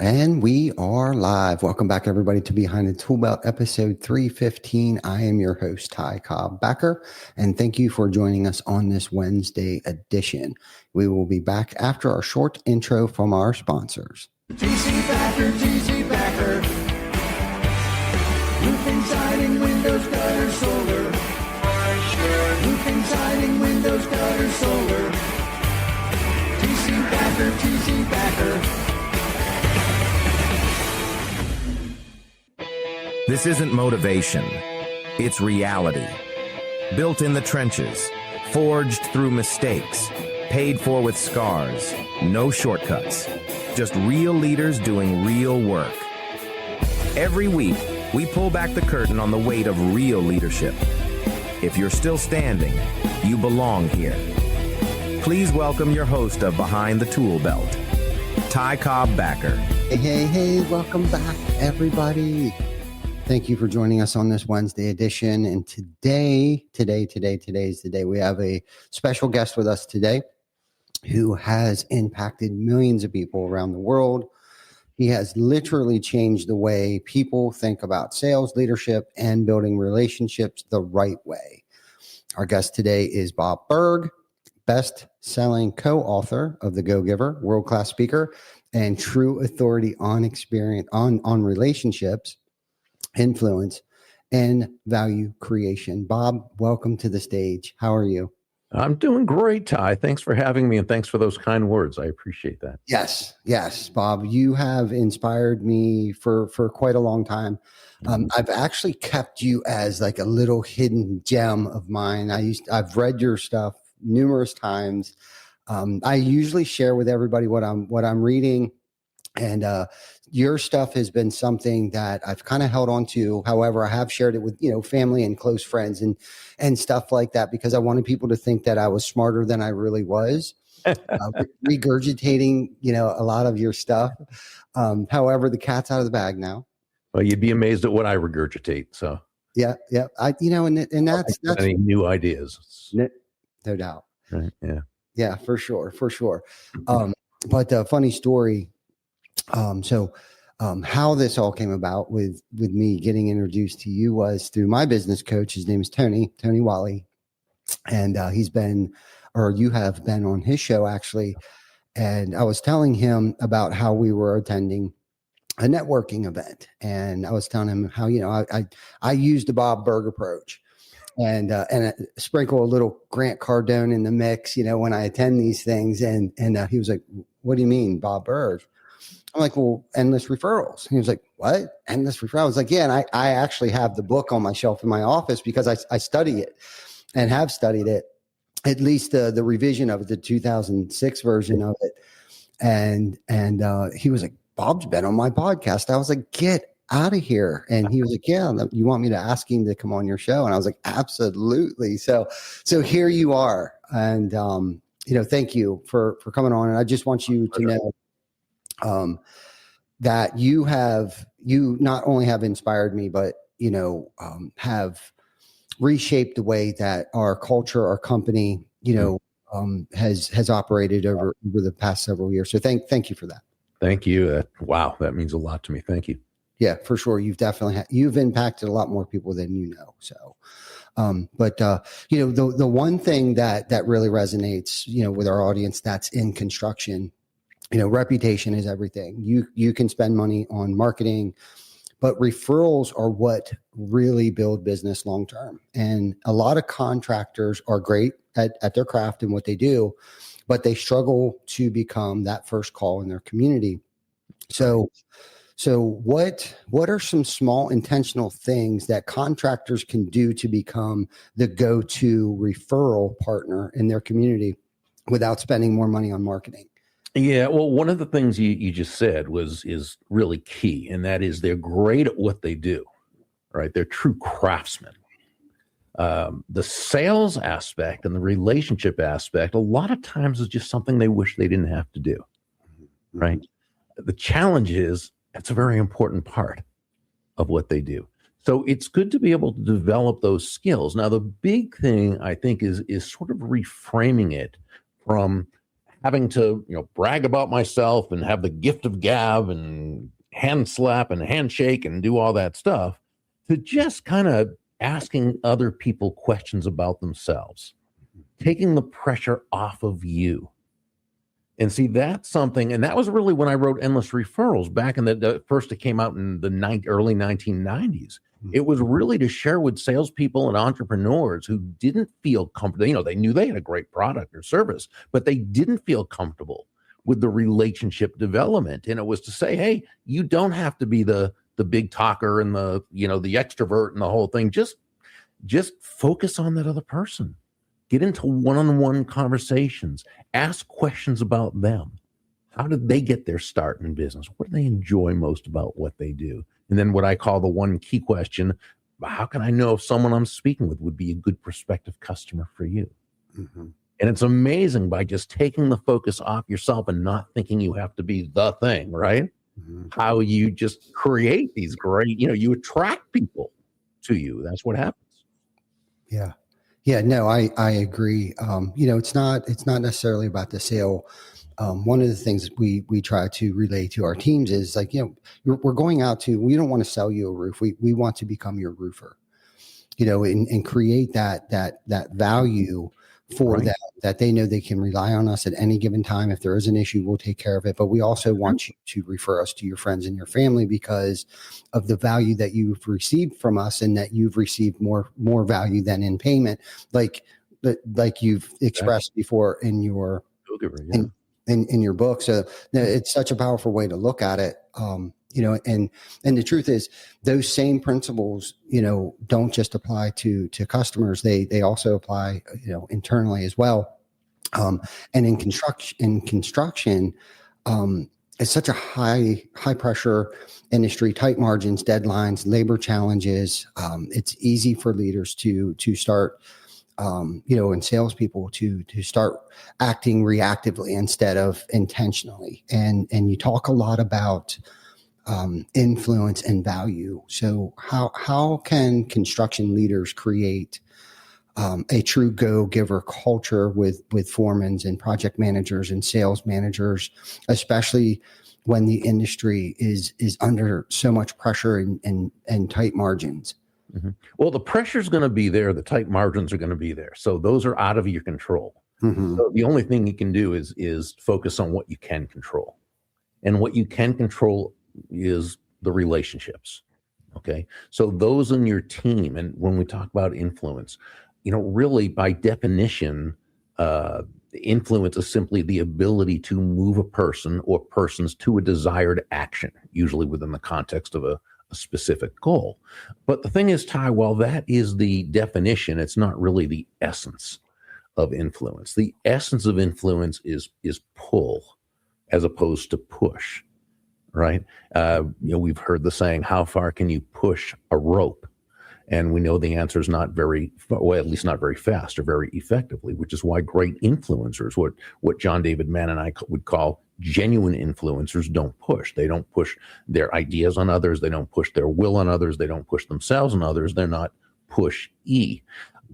And we are live. Welcome back, everybody, to Behind the Tool Belt, episode 315. I am your host, Ty Cobb Becker, and thank you for joining us on this Wednesday edition. We will be back after our short intro from our sponsors. TC Backer. Roofing, siding, windows, gutters, solar. Roofing, siding, windows, gutters, solar. TC Backer. This isn't motivation, it's reality. Built in the trenches, forged through mistakes, paid for with scars, no shortcuts. Just real leaders doing real work. Every week, we pull back the curtain on the weight of real leadership. If you're still standing, you belong here. Please welcome your host of Behind the Tool Belt, Ty Cobb Becker. Hey, welcome back, everybody. Thank you for joining us on this Wednesday edition. And today's the day. We have a special guest with us today who has impacted millions of people around the world. He has literally changed the way people think about sales, leadership, and building relationships the right way. Our guest today is Bob Burg, best-selling co-author of The Go-Giver, world-class speaker, and true authority on experience on relationships, influence, and value creation. Bob, welcome to the stage. How are you? I'm doing great, Ty. Thanks for having me, and thanks for those kind words. I appreciate that. Yes, Bob. You have inspired me for quite a long time. I've actually kept you as like a little hidden gem of mine. I've read your stuff numerous times. I usually share with everybody what I'm reading, and your stuff has been something that I've kind of held on to. However, I have shared it with, family and close friends and stuff like that, because I wanted people to think that I was smarter than I really was, regurgitating, a lot of your stuff. However, the cat's out of the bag now. Well, you'd be amazed at what I regurgitate. So yeah. And that's any new ideas. No doubt. Right. Yeah. Yeah, for sure. But funny story. How this all came about with me getting introduced to you was through my business coach. His name is Tony Wally. And you have been on his show actually. And I was telling him about how we were attending a networking event. And I was telling him how, I used the Bob Burg approach and sprinkle a little Grant Cardone in the mix, when I attend these things. And he was like, "What do you mean, Bob Burg?" I'm like, "Well, endless referrals." And he was like, "What? Endless referrals?" I was like, "Yeah." And I actually have the book on my shelf in my office because I study it and have studied it, at least the revision of it, the 2006 version of it. And he was like, "Bob's been on my podcast." I was like, "Get out of here." And he was like, "Yeah, you want me to ask him to come on your show?" And I was like, "Absolutely." So here you are. And, thank you for coming on. And I just want you to know, that you not only have inspired me, but, have reshaped the way that our culture, our company, has operated over the past several years. So thank you for that. Thank you. Wow. That means a lot to me. Thank you. Yeah, for sure. You've definitely you've impacted a lot more people than you know. So, the one thing that really resonates, with our audience that's in construction, reputation is everything. You can spend money on marketing, but referrals are what really build business long term. And a lot of contractors are great at their craft and what they do, but they struggle to become that first call in their community. So what are some small intentional things that contractors can do to become the go-to referral partner in their community without spending more money on marketing? Yeah, well, one of the things you just said is really key, and that is they're great at what they do, right? They're true craftsmen. The sales aspect and the relationship aspect, a lot of times is just something they wish they didn't have to do, right? The challenge is it's a very important part of what they do. So it's good to be able to develop those skills. Now, the big thing I think is sort of reframing it from having to, brag about myself and have the gift of gab and, hand slap and handshake and do all that stuff, to just kind of asking other people questions about themselves, taking the pressure off of you. And see, that's something, and that was really when I wrote Endless Referrals back in the first, it came out in the early 1990s. It was really to share with salespeople and entrepreneurs who didn't feel comfortable. They knew they had a great product or service, but they didn't feel comfortable with the relationship development. And it was to say, hey, you don't have to be the big talker and the extrovert and the whole thing. Just focus on that other person. Get into one-on-one conversations. Ask questions about them. How did they get their start in business? What do they enjoy most about what they do? And then what I call the one key question, how can I know if someone I'm speaking with would be a good prospective customer for you? Mm-hmm. And it's amazing, by just taking the focus off yourself and not thinking you have to be the thing, right? Mm-hmm. How you just create these great, you attract people to you. That's what happens. Yeah. Yeah, no, I agree. It's not necessarily about the sale. One of the things we try to relay to our teams is like, we're going out to, we don't want to sell you a roof. We want to become your roofer, and create that value for right. them, that they know they can rely on us at any given time. If there is an issue, we'll take care of it. But we also want you to refer us to your friends and your family because of the value that you've received from us, and that you've received more value than in payment, like you've expressed before in your in your book. So it's such a powerful way to look at it. And the truth is, those same principles, don't just apply to customers. They also apply, internally as well. And in construction, it's such a high pressure industry, tight margins, deadlines, labor challenges. It's easy for leaders to start, and salespeople to start acting reactively instead of intentionally. And you talk a lot about influence and value. So how can construction leaders create a true go-giver culture with foremans and project managers and sales managers, especially when the industry is under so much pressure and tight margins? Mm-hmm. Well, the pressure is going to be there. The tight margins are going to be there. So those are out of your control. Mm-hmm. So the only thing you can do is focus on what you can control. And what you can control is the relationships. Okay. So those in your team, and when we talk about influence, really by definition, influence is simply the ability to move a person or persons to a desired action, usually within the context of a specific goal. But the thing is, Ty, while that is the definition, it's not really the essence of influence. The essence of influence is pull as opposed to push. Right. We've heard the saying, how far can you push a rope? And we know the answer is not very, well, at least not very fast or very effectively, which is why great influencers, what John David Mann and I would call genuine influencers, don't push. They don't push their ideas on others. They don't push their will on others. They don't push themselves on others. They're not push-y.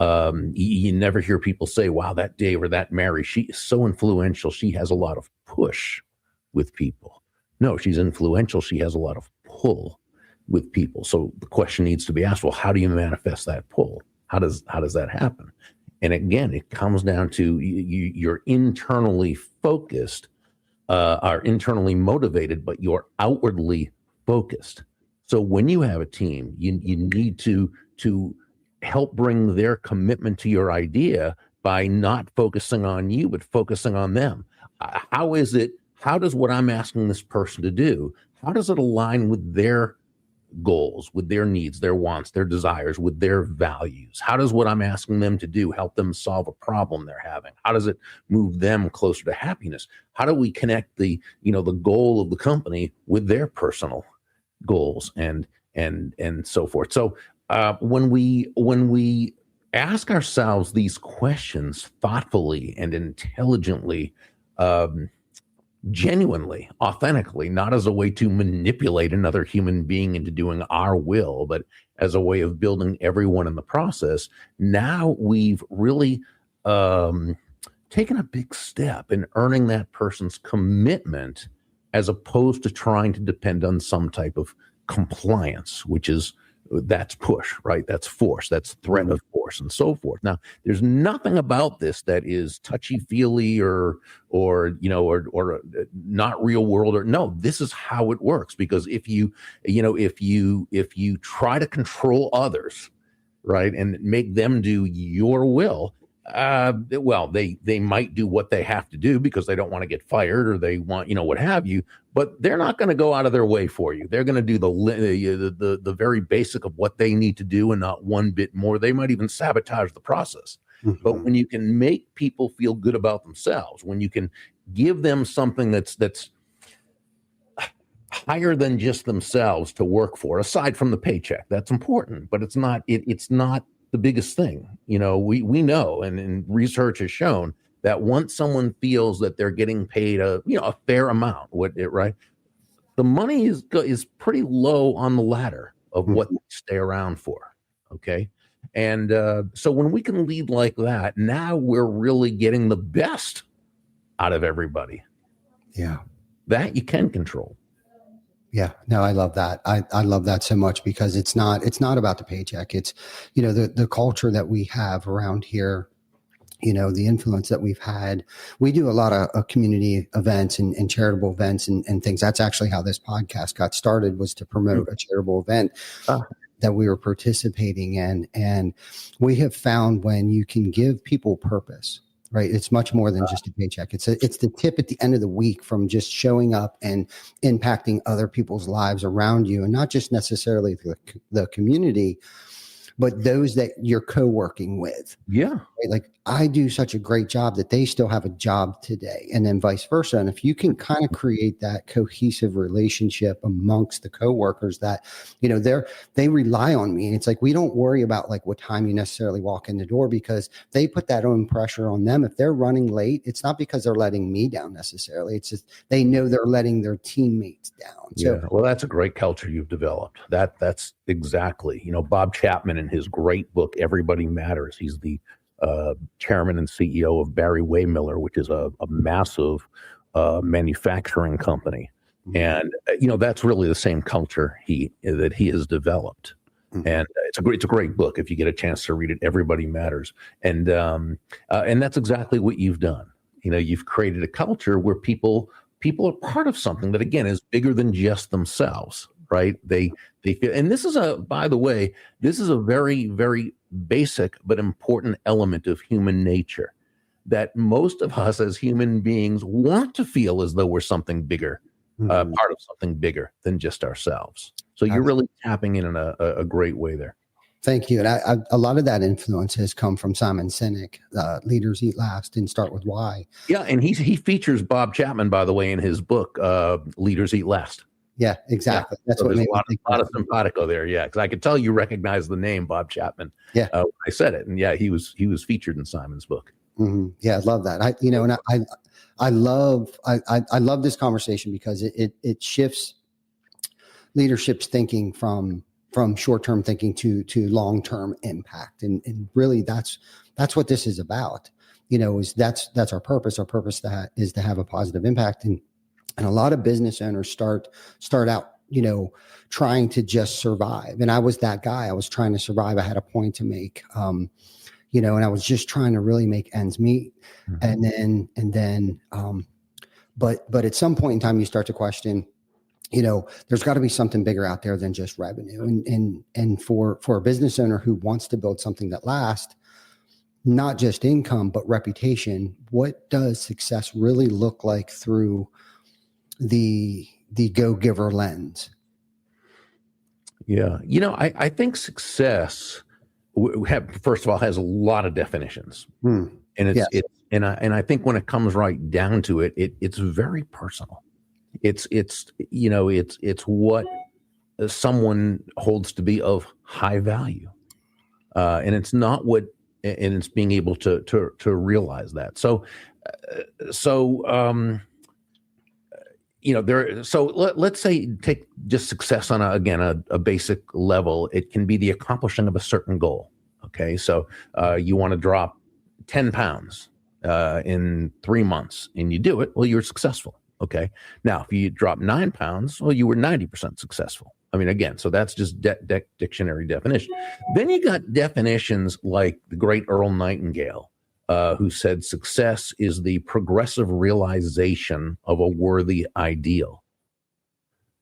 You never hear people say, wow, that Dave or that Mary, she is so influential. She has a lot of push with people. No, she's influential. She has a lot of pull with people. So the question needs to be asked, well, how do you manifest that pull? How does that happen? And again, it comes down to you're internally focused, are internally motivated, but you're outwardly focused. So when you have a team, you need to help bring their commitment to your idea by not focusing on you, but focusing on them. How does what I'm asking this person to do, how does it align with their goals, with their needs, their wants, their desires, with their values? How does what I'm asking them to do help them solve a problem they're having? How does it move them closer to happiness? How do we connect the goal of the company with their personal goals and so forth? So when we ask ourselves these questions thoughtfully and intelligently, genuinely, authentically, not as a way to manipulate another human being into doing our will, but as a way of building everyone in the process, now we've really taken a big step in earning that person's commitment as opposed to trying to depend on some type of compliance, that's push, right? That's force, that's threat of force, and so forth. Now, there's nothing about this that is touchy-feely or not real world. Or no, this is how it works. Because if you try to control others, right, and make them do your will, they might do what they have to do because they don't want to get fired, or they want, what have you, but they're not going to go out of their way for you. They're going to do the very basic of what they need to do, and not one bit more. They might even sabotage the process. Mm-hmm. But when you can make people feel good about themselves, when you can give them something that's higher than just themselves to work for, aside from the paycheck, that's important, but it's not the biggest thing. We know, and research has shown that once someone feels that they're getting paid a fair amount, right, the money is pretty low on the ladder of what they stay around for. Okay. And so when we can lead like that, now we're really getting the best out of everybody. Yeah. That you can control. Yeah, no, I love that. I love that so much, because it's not about the paycheck. It's, the culture that we have around here, the influence that we've had. We do a lot of community events and charitable events and things. That's actually how this podcast got started, was to promote a charitable event that we were participating in. And we have found when you can give people purpose, right, it's much more than just a paycheck. It's the tip at the end of the week from just showing up and impacting other people's lives around you, and not just necessarily the community, but those that you're co-working with. Yeah. Right? Like, I do such a great job that they still have a job today, and then vice versa. And if you can kind of create that cohesive relationship amongst the coworkers that, they rely on me. And it's like, we don't worry about like what time you necessarily walk in the door, because they put that own pressure on them. If they're running late, it's not because they're letting me down necessarily. It's just, they know they're letting their teammates down. So, well, that's a great culture you've developed. That's exactly, Bob Chapman, in his great book, Everybody Matters, he's the chairman and CEO of Barry Waymiller, which is a massive manufacturing company. And, that's really the same culture that he has developed. And it's a great book. If you get a chance to read it, Everybody Matters. And that's exactly what you've done. You've created a culture where people are part of something that, again, is bigger than just themselves, right? They feel, and this is by the way, this is a very, very basic but important element of human nature, that most of us as human beings want to feel as though we're something bigger, part of something bigger than just ourselves. So you're really tapping in a great way there. Thank you. And a lot of that influence has come from Simon Sinek, Leaders Eat Last and Start With Why. Yeah, and he features Bob Chapman, by the way, in his book, Leaders Eat Last. Yeah, exactly. Yeah. That's so what made a lot of simpatico there. Yeah, because I could tell you recognize the name Bob Chapman. Yeah, when I said it, and yeah, he was featured in Simon's book. Mm-hmm. Yeah, I love that. I love this conversation, because it shifts leadership's thinking from short-term thinking to long-term impact, and really that's what this is about. That's our purpose. Our purpose is to have a positive impact, and a lot of business owners start out, trying to just survive. And I was that guy. I was trying to survive. I had a point to make, and I was just trying to really make ends meet. Mm-hmm. But at some point in time, you start to question, there's got to be something bigger out there than just revenue. And for a business owner who wants to build something that lasts, not just income, but reputation, what does success really look like through the go-giver lens? Yeah. I think success first of all has a lot of definitions, and I think when it comes right down to it, it's very personal. It's what someone holds to be of high value, and it's not and it's being able to realize that. So let's say take just success on a basic level. It can be the accomplishing of a certain goal. Okay. So you want to drop 10 pounds in 3 months, and you do it. Well, you're successful. Okay. Now, if you drop 9 pounds, well, you were 90% successful. I mean, again, so that's just dictionary definition. Then you got definitions like the great Earl Nightingale, who said success is the progressive realization of a worthy ideal,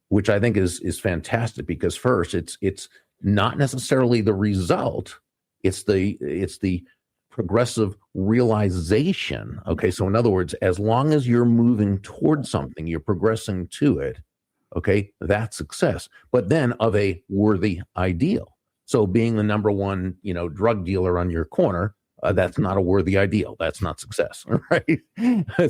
which I think is fantastic, because first, it's not necessarily the result, it's the progressive realization. Okay, so in other words, as long as you're moving towards something, you're progressing to it, okay, that's success. But then of a worthy ideal. So being the number one, drug dealer on your corner, that's not a worthy ideal. That's not success, right?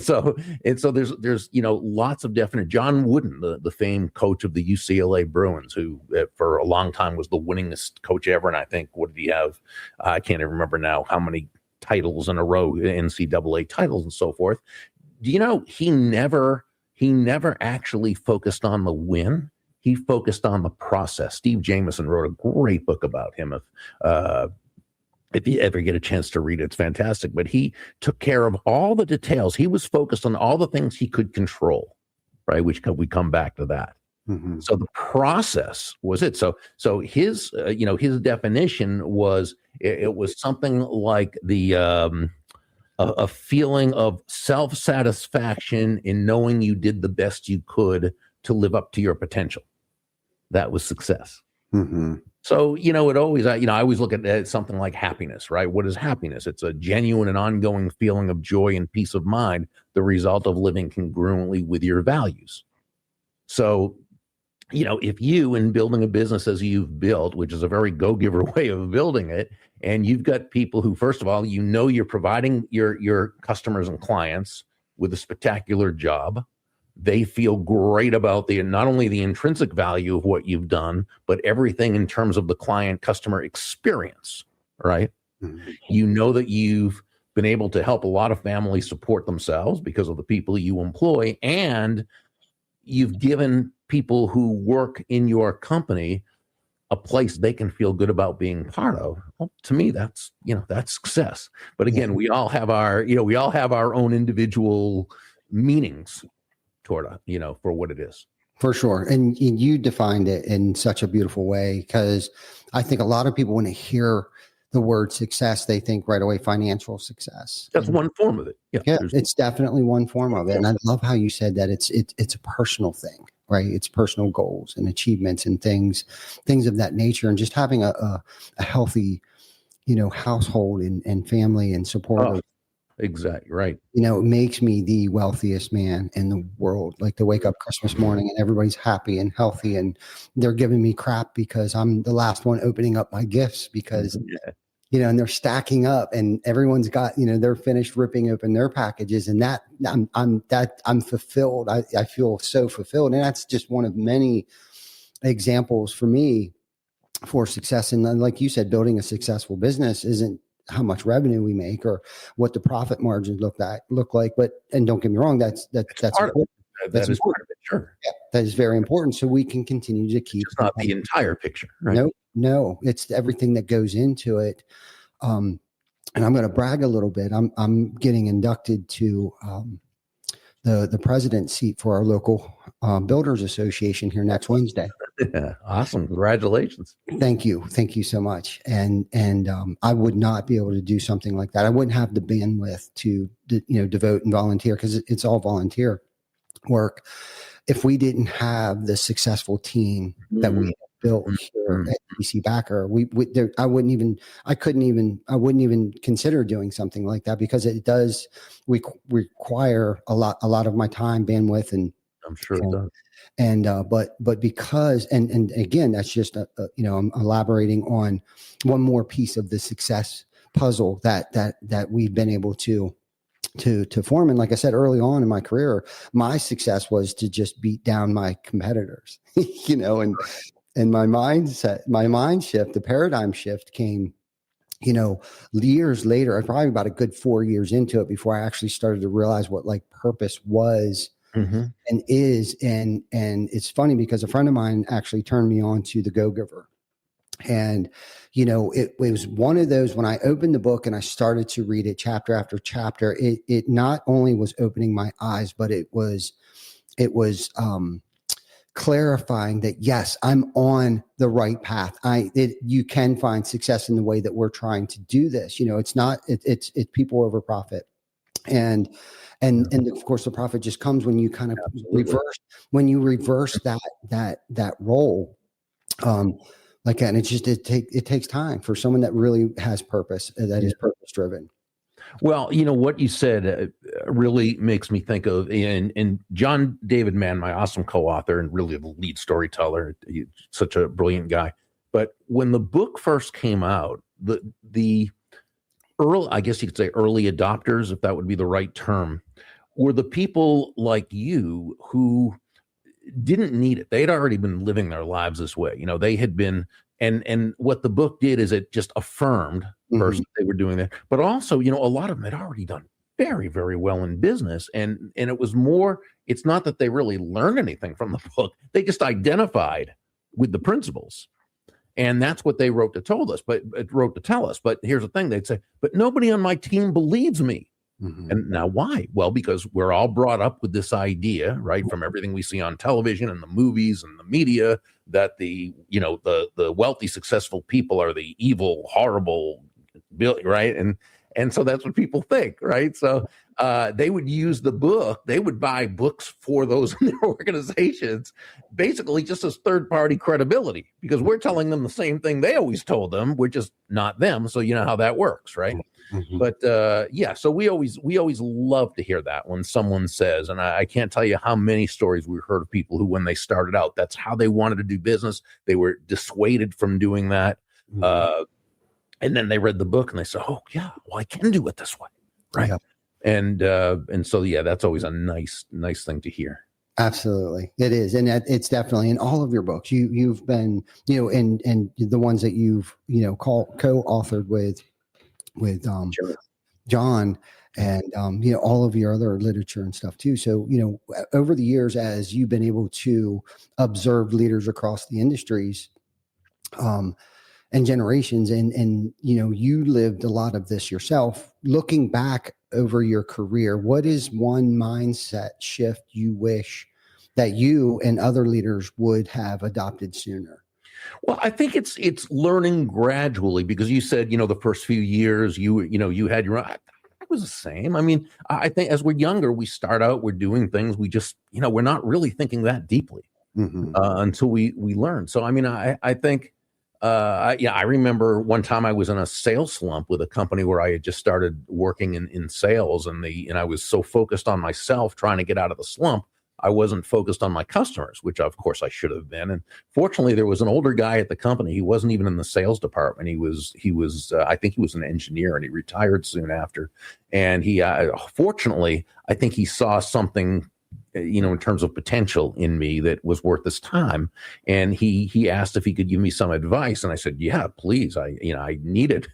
So there's lots of definite. John Wooden, the famed coach of the UCLA Bruins, who for a long time was the winningest coach ever, and I think, what did he have? I can't even remember now how many titles in a row, NCAA titles and so forth. Do you know he never actually focused on the win? He focused on the process. Steve Jameson wrote a great book about him. If you ever get a chance to read it, it's fantastic. But he took care of all the details. He was focused on all the things he could control, right? Which we come back to that. Mm-hmm. So the process was it. So his his definition was it was something like the a feeling of self-satisfaction in knowing you did the best you could to live up to your potential. That was success. Mm-hmm. So, it always, I always look at something like happiness, right? What is happiness? It's a genuine and ongoing feeling of joy and peace of mind, the result of living congruently with your values. So, if you, in building a business as you've built, which is a very go-giver way of building it, and you've got people who, first of all, you're providing your customers and clients with a spectacular job. They feel great about not only the intrinsic value of what you've done, but everything in terms of the client customer experience, right? Mm-hmm. You know that you've been able to help a lot of families support themselves because of the people you employ, and you've given people who work in your company a place they can feel good about being part of. Well, to me, that's success. But again, we all have our own individual meanings toward for what it is. For sure. And you defined it in such a beautiful way, because I think a lot of people, when they hear the word success, they think right away financial success. That's one form of it. Yeah, it's definitely one form of it. And I love how you said that it's a personal thing, right? It's personal goals and achievements and things of that nature, and just having a healthy, household and family and support. Oh. Exactly right. It makes me the wealthiest man in the world. Like, to wake up Christmas morning and everybody's happy and healthy, and they're giving me crap because I'm the last one opening up my gifts, because, and they're stacking up, and everyone's got, they're finished ripping open their packages, and that I'm fulfilled. I feel so fulfilled. And that's just one of many examples for me for success. And like you said, building a successful business isn't how much revenue we make or what the profit margins look like. But, and don't get me wrong, that's important. That is part of it. Sure. Yeah, that is very important. So we can continue to keep. It's not the entire picture, right? No, it's everything that goes into it. And I'm going to brag a little bit. I'm getting inducted to the president's seat for our local builders association here next Wednesday. Yeah, awesome. Congratulations. Thank you so much. And I would not be able to do something like that. I wouldn't have the bandwidth to devote and volunteer, because it's all volunteer work, if we didn't have the successful team that we built here at BC Backer. I wouldn't even consider doing something like that, because it does require a lot of my time, bandwidth, and I'm sure it does. And but because and again, that's just I'm elaborating on one more piece of the success puzzle that we've been able to form. And like I said, early on in my career, my success was to just beat down my competitors, and my mind shift, the paradigm shift came, years later. Probably about a good 4 years into it before I actually started to realize what purpose was. Mm-hmm. And is, and it's funny because a friend of mine actually turned me on to the Go-Giver. And, it was one of those, when I opened the book and I started to read it chapter after chapter, it not only was opening my eyes, but it was it was clarifying that, yes, I'm on the right path. You can find success in the way that we're trying to do this. It's not, it's people over profit. And of course the profit just comes when you kind of reverse that role. Like that. And it takes time for someone that really has purpose, that is purpose driven. Well, what you said really makes me think of, and John David Mann, my awesome co-author and really the lead storyteller, he's such a brilliant guy. But when the book first came out, the early, I guess you could say early adopters, if that would be the right term, were the people like you who didn't need it. They'd already been living their lives this way. They had been, and what the book did is it just affirmed first they were doing that, but also, a lot of them had already done very, very well in business. And it was more, it's not that they really learned anything from the book. They just identified with the principles. And that's what they wrote to tell us. But here's the thing, they'd say, but nobody on my team believes me. And now why? Well, because we're all brought up with this idea, right, from everything we see on television and the movies and the media, that the wealthy, successful people are the evil, horrible, right? And so that's what people think, right? So they would use the book. They would buy books for those in their organizations, basically just as third-party credibility, because we're telling them the same thing they always told them. We're just not them. So you know how that works, right? But so we always love to hear that when someone says, and I can't tell you how many stories we've heard of people who, when they started out, that's how they wanted to do business. They were dissuaded from doing that. And then they read the book and they said, oh yeah, well, I can do it this way. Right. Yeah. And so, that's always a nice thing to hear. Absolutely. It is. And it's definitely in all of your books. You've been, and the ones that you've, co-authored with John and, all of your other literature and stuff too. So, over the years, as you've been able to observe leaders across the industries, and generations, and you lived a lot of this yourself. Looking back over your career, what is one mindset shift you wish that you and other leaders would have adopted sooner? Well, I think it's learning gradually, because you said, the first few years you had your own. It was the same. I mean, I think as we're younger, we start out, we're doing things, we just, we're not really thinking that deeply until we learn. So, I mean, I think, I remember one time I was in a sales slump with a company where I had just started working in sales, and I was so focused on myself trying to get out of the slump, I wasn't focused on my customers, which of course I should have been. And fortunately, there was an older guy at the company. He wasn't even in the sales department. He was I think he was an engineer, and he retired soon after. And he, fortunately, I think he saw something, in terms of potential in me that was worth his time. And he asked if he could give me some advice. And I said, yeah, please. I need it.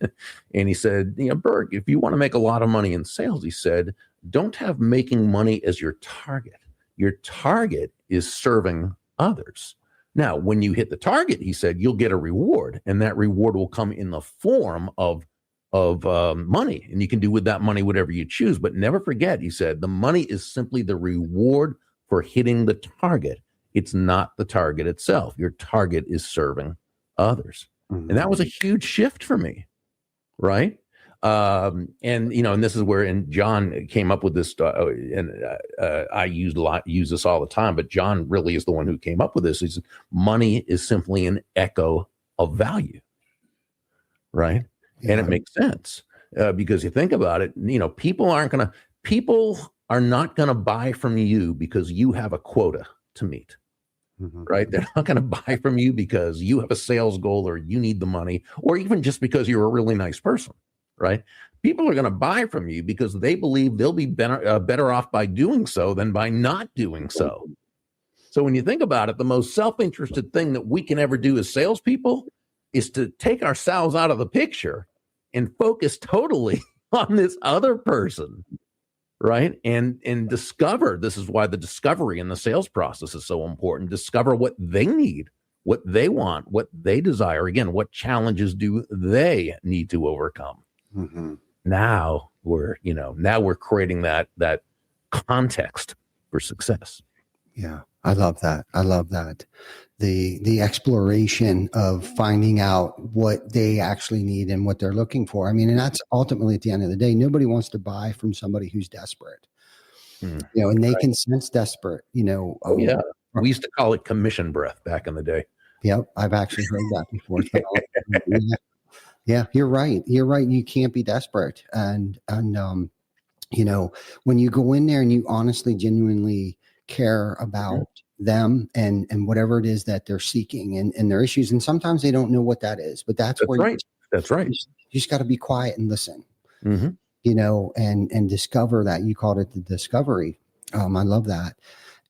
And he said, Burg, if you want to make a lot of money in sales, he said, don't have making money as your target. Your target is serving others. Now, when you hit the target, he said, you'll get a reward, and that reward will come in the form of money, and you can do with that money whatever you choose. But never forget, he said, the money is simply the reward for hitting the target. It's not the target itself. Your target is serving others. And that was a huge shift for me, right? And this is where, and John came up with this, I use this all the time, but John really is the one who came up with this. He said, money is simply an echo of value, right? And it makes sense, because you think about it, people are not going to buy from you because you have a quota to meet, right? They're not going to buy from you because you have a sales goal, or you need the money, or even just because you're a really nice person, right? People are going to buy from you because they believe they'll be better off by doing so than by not doing so. So when you think about it, the most self-interested thing that we can ever do as salespeople is to take ourselves out of the picture and focus totally on this other person, right? And discover, this is why the discovery in the sales process is so important. Discover what they need, what they want, what they desire. Again, what challenges do they need to overcome? Now we're creating that context for success. Yeah. I love that. I love that. The exploration of finding out what they actually need and what they're looking for. I mean, and that's ultimately at the end of the day, nobody wants to buy from somebody who's desperate, Mm. and they can sense desperate, Oh yeah, we used to call it commission breath back in the day. Yep. I've actually heard that before. It's been a long time. Yeah, you're right. You're right. You can't be desperate. And when you go in there and you honestly, genuinely care about them and whatever it is that they're seeking and their issues, and sometimes they don't know what that is, but that's where right. That's right. You just got to be quiet and listen, Mm-hmm. and discover that. You called it the discovery. I love that.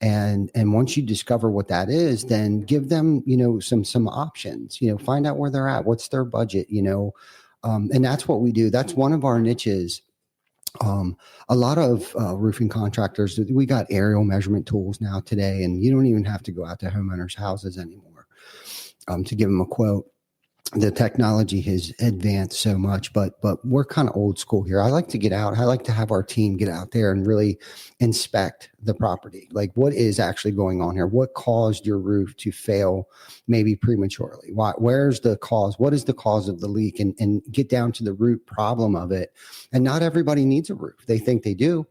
And once you discover what that is, then give them, some options, find out where they're at, what's their budget, and that's what we do. That's one of our niches. A lot of roofing contractors, we got aerial measurement tools now today, and you don't even have to go out to homeowners' houses anymore to give them a quote. The technology has advanced so much, but we're kind of old school here. I like to get out. I like to have our team get out there and really inspect the property. Like, what is actually going on here? What caused your roof to fail maybe prematurely? Where's the cause? What is the cause of the leak? And get down to the root problem of it. And not everybody needs a roof. They think they do.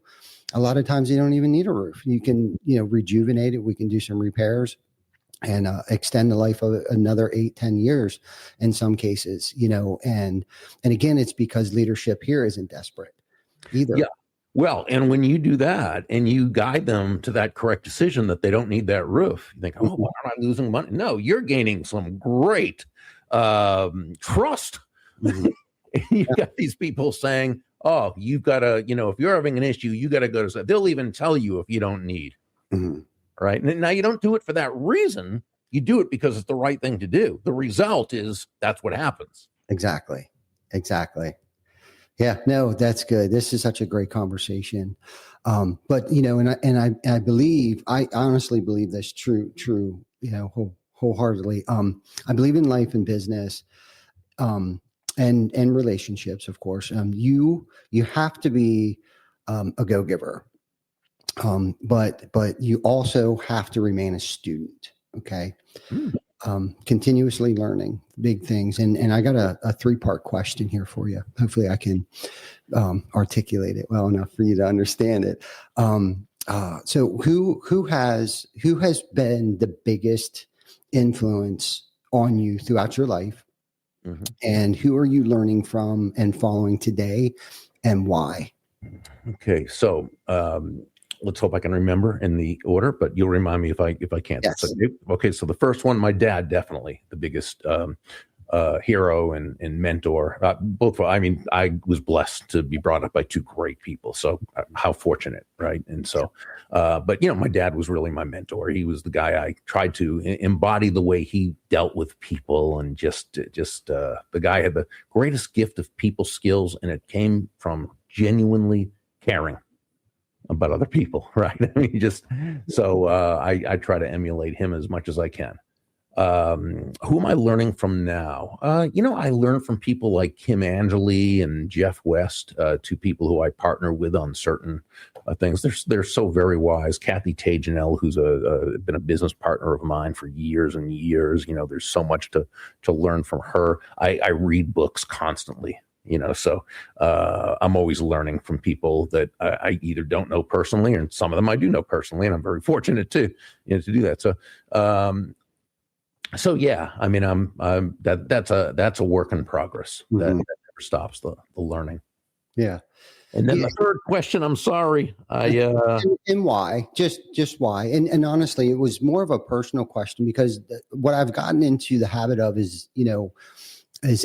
A lot of times you don't even need a roof. You can, rejuvenate it. We can do some repairs and extend the life of another 8-10 years in some cases, and again, it's because leadership here isn't desperate either. Yeah. Well, and when you do that and you guide them to that correct decision that they don't need that roof, you think, oh, why am I losing money? No, you're gaining some great trust. Mm-hmm. You got these people saying, oh, you've got to, if you're having an issue, you got to go to, they'll even tell you if you don't need. Mm-hmm. Right. And now you don't do it for that reason. You do it because it's the right thing to do. The result is that's what happens. Exactly. Yeah, no, that's good. This is such a great conversation. But, I believe, I honestly believe this true, wholeheartedly. I believe in life and business, and relationships, of course. You have to be a go-giver. But you also have to remain a student. Okay. Continuously learning big things. And I got a 3-part question here for you. Hopefully I can, articulate it well enough for you to understand it. So who has been the biggest influence on you throughout your life? Mm-hmm. And who are you learning from and following today, and why? Okay. So, let's hope I can remember in the order, but you'll remind me if I can't. Yes. Okay. So the first one, my dad, definitely the biggest hero and mentor. Both. I mean, I was blessed to be brought up by 2 great people. So how fortunate, right? And so, but my dad was really my mentor. He was the guy I tried to embody the way he dealt with people, and just the guy had the greatest gift of people skills, and it came from genuinely caring about other people, right? I mean, so I try to emulate him as much as I can. Who am I learning from now? I learn from people like Kim Angeli and Jeff West, 2 people who I partner with on certain things. They're so very wise. Kathy Tajanel, who's been a business partner of mine for years and years. There's so much to learn from her. I read books constantly. So I'm always learning from people that I either don't know personally, and some of them I do know personally, and I'm very fortunate to do that. So yeah, I mean, that's a work in progress. Mm-hmm. That never stops the learning. Yeah. And then the third question, I'm sorry, and why? Just why? And honestly, it was more of a personal question, because what I've gotten into the habit of is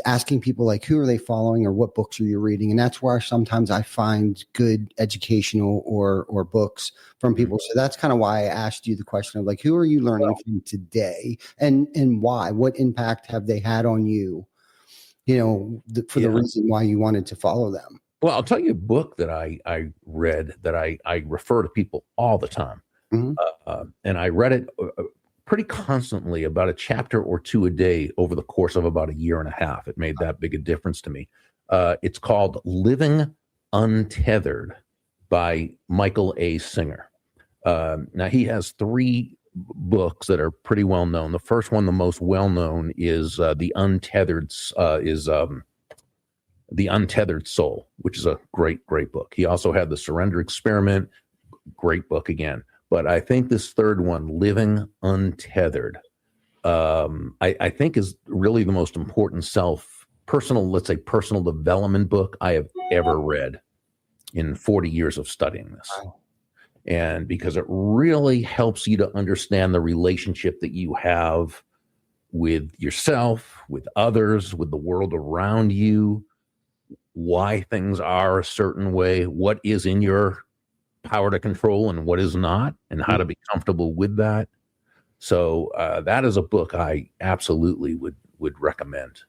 asking people, like, who are they following, or what books are you reading? And that's where sometimes I find good educational or books from people. So that's kind of why I asked you the question of, like, who are you learning from today, and why? What impact have they had on you, for the reason why you wanted to follow them? Well, I'll tell you a book that I read that I refer to people all the time. Mm-hmm. And I read it pretty constantly, about a chapter or 2 a day over the course of about a year and a half. It made that big a difference to me. It's called Living Untethered by Michael A. Singer. Now he has 3 books that are pretty well known. The first one, the most well known, is The Untethered Soul, which is a great book. He also had The Surrender Experiment, great book again. But I think this third one, Living Untethered, I think is really the most important personal development book I have ever read in 40 years of studying this. Wow. And because it really helps you to understand the relationship that you have with yourself, with others, with the world around you, why things are a certain way, what is in your power to control and what is not, and how to be comfortable with that. So that is a book I absolutely would recommend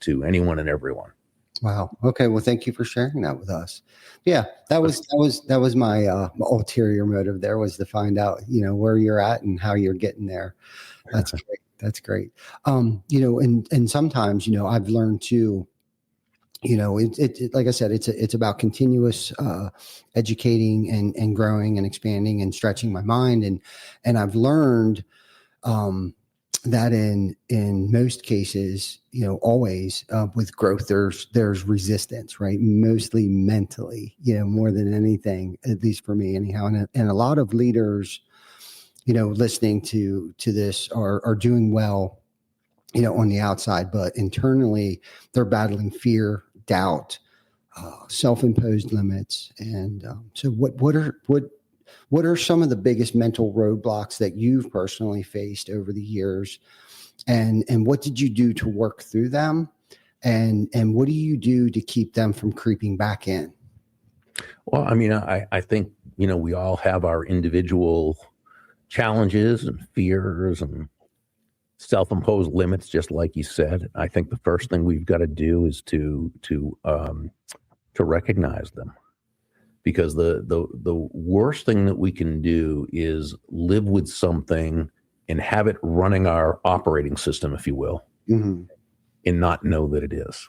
to anyone and everyone. Wow. Okay. Well, thank you for sharing that with us. Yeah, that was my ulterior motive. There was to find out, where you're at and how you're getting there. That's great. That's great. And sometimes, I've learned too. Like I said, it's about continuous educating and growing and expanding and stretching my mind, and I've learned that in most cases, always with growth, there's resistance, right? Mostly mentally, more than anything, at least for me anyhow. And a lot of leaders, listening to this are doing well, on the outside, but internally they're battling fear, doubt, self-imposed limits. And so what are some of the biggest mental roadblocks that you've personally faced over the years? And what did you do to work through them? And what do you do to keep them from creeping back in? Well, I mean, I think, we all have our individual challenges and fears and self-imposed limits, just like you said. I think the first thing we've got to do is to recognize them. Because the worst thing that we can do is live with something and have it running our operating system, if you will, and not know that it is.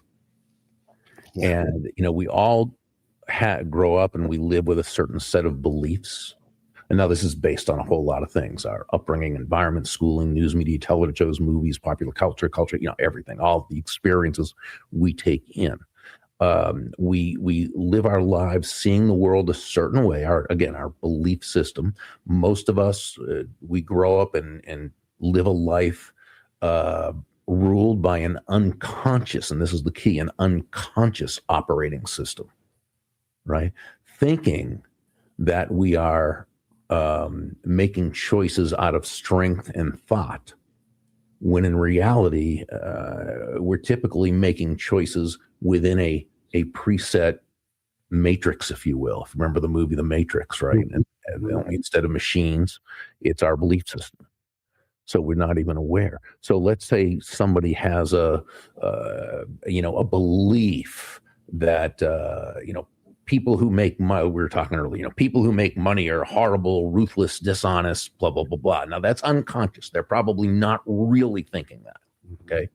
Yeah. And, we all grow up and we live with a certain set of beliefs. And now this is based on a whole lot of things: our upbringing, environment, schooling, news media, television shows, movies, popular culture, everything, all the experiences we take in. We live our lives seeing the world a certain way. Our belief system. Most of us, we grow up and live a life ruled by an unconscious, and this is the key, an unconscious operating system, right? Thinking that we are making choices out of strength and thought, when in reality, we're typically making choices within a preset matrix, if you will. If you remember the movie The Matrix, right? And instead of machines, it's our belief system. So we're not even aware. So let's say somebody has a belief that people who make money, we were talking earlier, people who make money are horrible, ruthless, dishonest, blah, blah, blah, blah. Now that's unconscious. They're probably not really thinking that. Okay.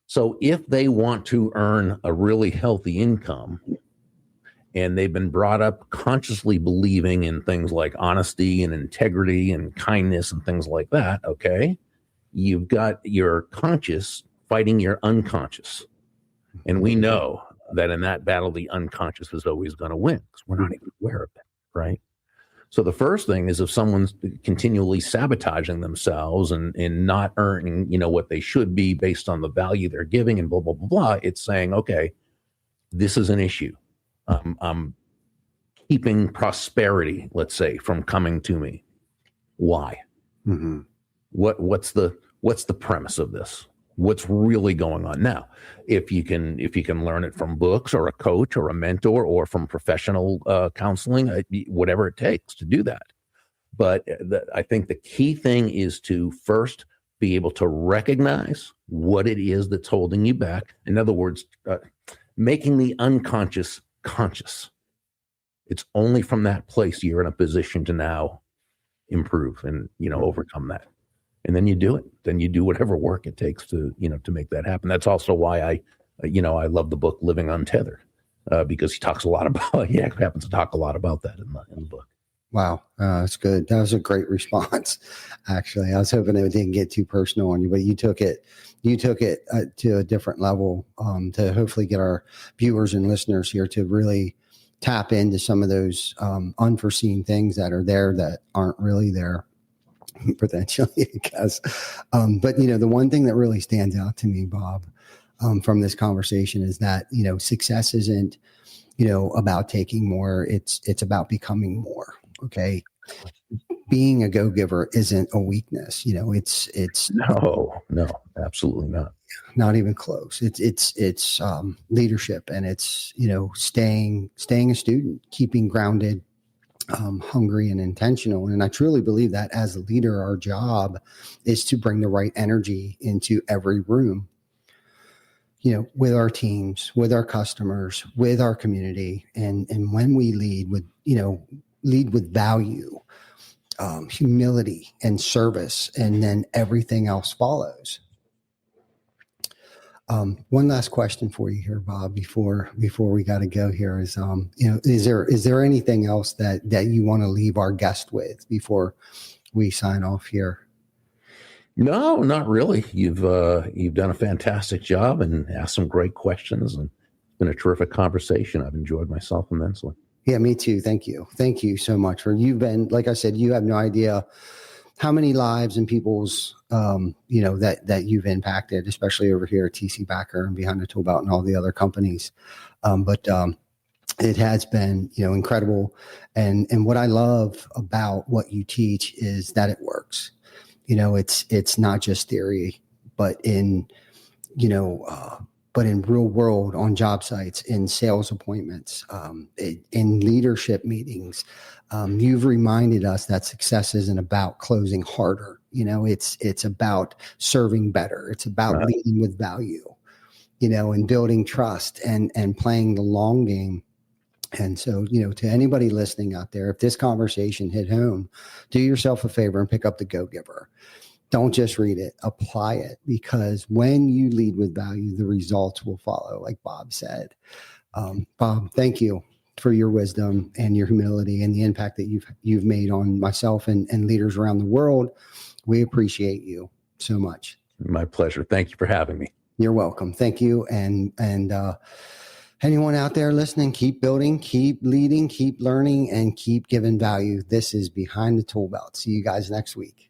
So if they want to earn a really healthy income and they've been brought up consciously believing in things like honesty and integrity and kindness and things like that, okay, you've got your conscious fighting your unconscious. And we know that in that battle, the unconscious is always going to win because we're not even aware of it, right? So the first thing is if someone's continually sabotaging themselves and not earning, what they should be based on the value they're giving and blah, blah, blah, blah, it's saying, okay, this is an issue. I'm keeping prosperity, let's say, from coming to me. Why? Mm-hmm. What's the premise of this? What's really going on now? If you can learn it from books or a coach or a mentor or from professional counseling, whatever it takes to do that. But I think the key thing is to first be able to recognize what it is that's holding you back. In other words, making the unconscious conscious. It's only from that place you're in a position to now improve and overcome that. And then you do it. Then you do whatever work it takes to make that happen. That's also why I love the book Living Untethered, because he talks a lot about, happens to talk a lot about that in the book. Wow, that's good. That was a great response. Actually, I was hoping it didn't get too personal on you, but you took it. You took it to a different level to hopefully get our viewers and listeners here to really tap into some of those unforeseen things that are there that aren't really there potentially. Because, but the one thing that really stands out to me, Bob, from this conversation is that success isn't about taking more. It's about becoming more. Okay. Being a go-giver isn't a weakness. It's No, absolutely not. not even close. It's leadership, and it's, staying a student, keeping grounded, hungry and intentional. And I truly believe that as a leader, our job is to bring the right energy into every room, with our teams, with our customers, with our community. And when we lead with value, humility and service, and then everything else follows. One last question for you here, Bob, before we got to go here is, is there anything else that you want to leave our guest with before we sign off here? No, not really. You've done a fantastic job and asked some great questions, and it's been a terrific conversation. I've enjoyed myself immensely. Yeah, me too. Thank you. Thank you so much you've been, like I said, you have no idea how many lives and people's, that you've impacted, especially over here at TC Backer and Behind the Tool Belt and all the other companies. But it has been, incredible. And what I love about what you teach is that it works. It's not just theory, but in real world, on job sites, in sales appointments, in leadership meetings. You've reminded us that success isn't about closing harder. It's about serving better. It's about leading with value, and building trust and playing the long game. And so, to anybody listening out there, if this conversation hit home, do yourself a favor and pick up the Go-Giver. Don't just read it, apply it, because when you lead with value, the results will follow, like Bob said. Bob, thank you for your wisdom and your humility and the impact that you've made on myself and leaders around the world. We appreciate you so much. My pleasure. Thank you for having me. You're welcome. Thank you. And anyone out there listening, keep building, keep leading, keep learning, and keep giving value. This is Behind the Tool Belt. See you guys next week.